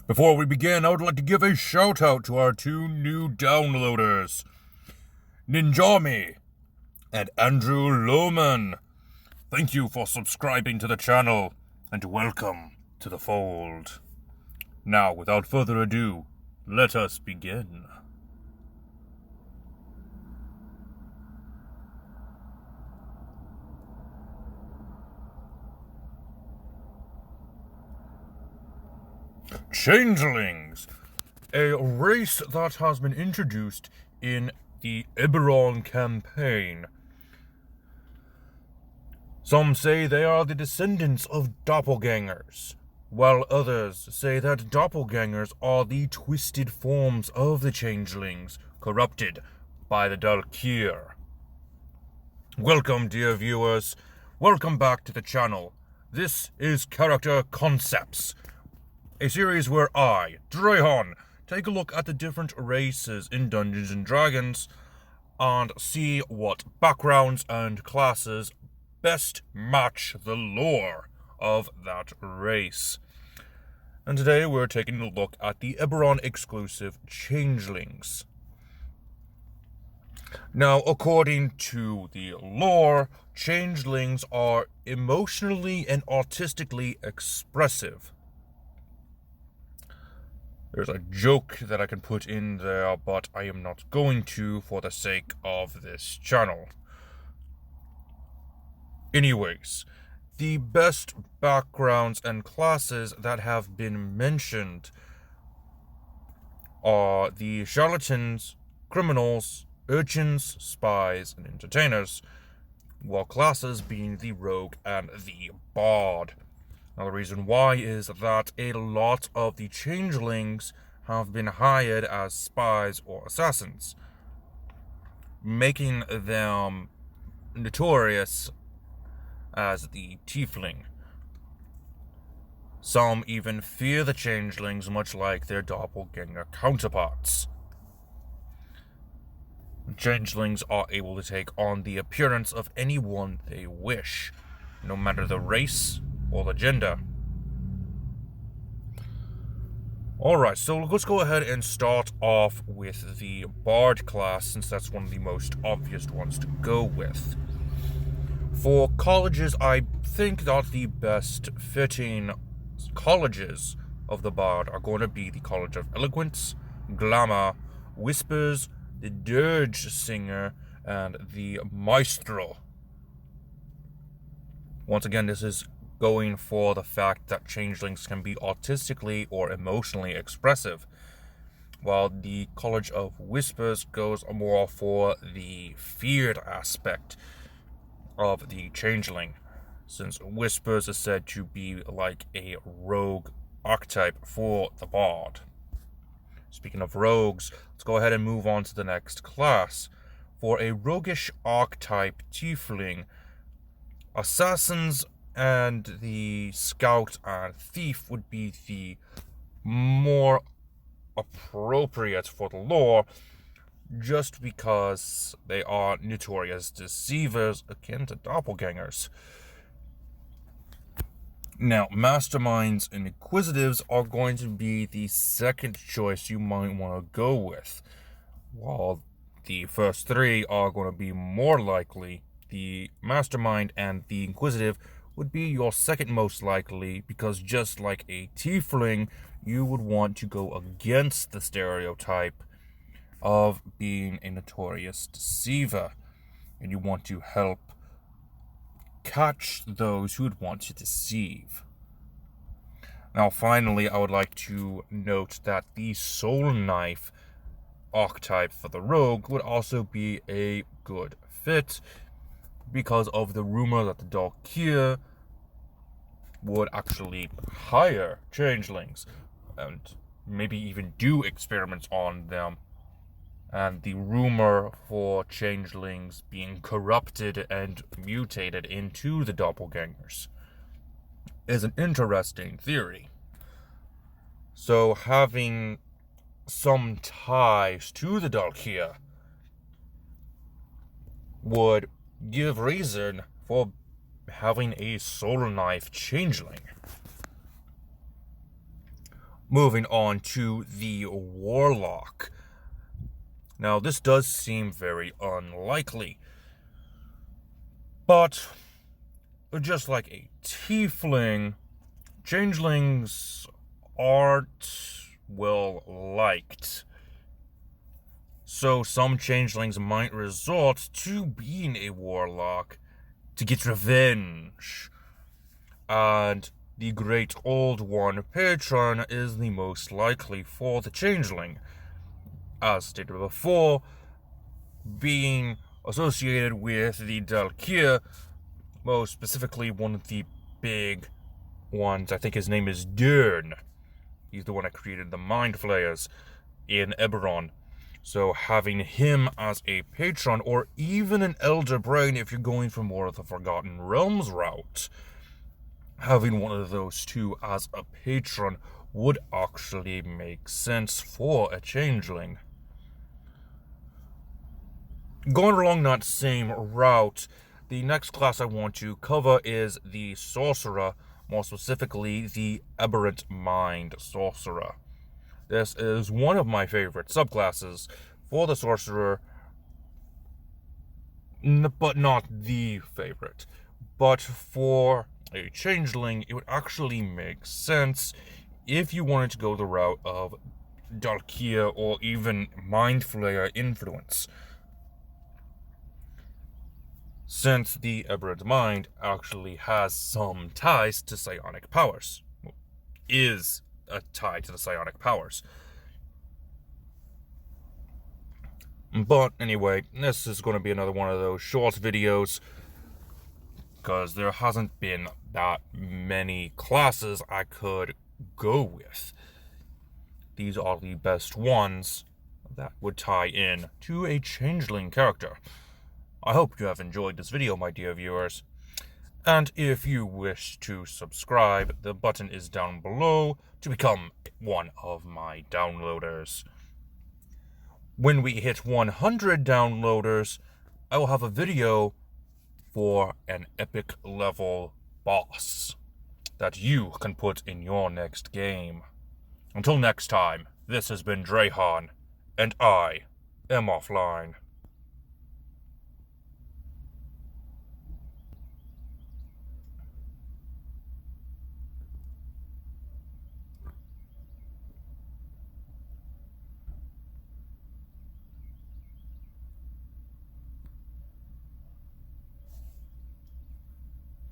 Before we begin, I would like to give a shout out to our two new downloaders, Ninjami and Andrew Lohman. Thank you for subscribing to the channel, and welcome to the fold. Now, without further ado, let us begin. Changlings, a race that has been introduced in the Eberron campaign. Some say they are the descendants of doppelgangers, while others say that doppelgangers are the twisted forms of the changelings, corrupted by the Doppelganger. Welcome, dear viewers. Welcome back to the channel. This is Character Concepts, a series where I, Drehon, take a look at the different races in Dungeons & Dragons and see what backgrounds and classes best match the lore of that race. And today we're taking a look at the Eberron exclusive Changelings. Now, according to the lore, Changelings are emotionally and artistically expressive. There's a joke that I can put in there, but I am not going to for the sake of this channel. Anyways, the best backgrounds and classes that have been mentioned are the charlatans, criminals, urchins, spies, and entertainers, while classes being the rogue and the bard. Now, the reason why is that a lot of the changelings have been hired as spies or assassins, making them notorious as the tiefling. Some even fear the changelings, much like their doppelganger counterparts. Changelings are able to take on the appearance of anyone they wish, no matter the race or the gender. Alright, so let's go ahead and start off with the bard class, since that's one of the most obvious ones to go with. For colleges, I think that the best fitting colleges of the bard are going to be the College of Eloquence, Glamour, Whispers, the Dirge Singer, and the Maestro. Once again, this is going for the fact that changelings can be artistically or emotionally expressive, while the College of Whispers goes more for the feared aspect of the changeling, since Whispers is said to be like a rogue archetype for the bard. Speaking of rogues, let's go ahead and move on to the next class. For a roguish archetype tiefling, assassins and the scout and thief would be the more appropriate for the lore, just because they are notorious deceivers akin to doppelgangers. Now, masterminds and inquisitives are going to be the second choice you might want to go with, while the first three are going to be more likely. The mastermind and the inquisitive would be your second most likely, because just like a tiefling, you would want to go against the stereotype of being a notorious deceiver, and you want to help catch those who would want to deceive. Now, finally, I would like to note that the soul knife archetype for the rogue would also be a good fit, because of the rumor that the Doppelganger would actually hire changelings and maybe even do experiments on them, and the rumor for changelings being corrupted and mutated into the doppelgangers is an interesting theory. So having some ties to the Doppelganger would give reason for having a soul knife changeling. Moving on to the Warlock. Now, this does seem very unlikely, but just like a tiefling, changelings aren't well liked. So some changelings might resort to being a warlock to get revenge. And the Great Old One patron is the most likely for the changeling. As stated before, being associated with the Dalkir, most specifically one of the big ones, I think his name is Dern. He's the one that created the Mind Flayers in Eberron. So having him as a patron, or even an Elder Brain if you're going for more of the Forgotten Realms route, having one of those two as a patron would actually make sense for a changeling. Going along that same route, the next class I want to cover is the Sorcerer, more specifically the Aberrant Mind Sorcerer. This is one of my favorite subclasses for the Sorcerer, but not the favorite. But for a changeling, it would actually make sense if you wanted to go the route of Dalkia or even Mind Flayer influence, since the Aberrant Mind actually has some ties to psionic powers. Is a tie to the psionic powers. But anyway, this is going to be another one of those short videos, because there hasn't been that many classes I could go with. These are the best ones that would tie in to a changeling character. I hope you have enjoyed this video, my dear viewers. And if you wish to subscribe, the button is down below to become one of my downloaders. When we hit 100 downloaders, I will have a video for an epic level boss that you can put in your next game. Until next time, this has been Drehan, and I am offline.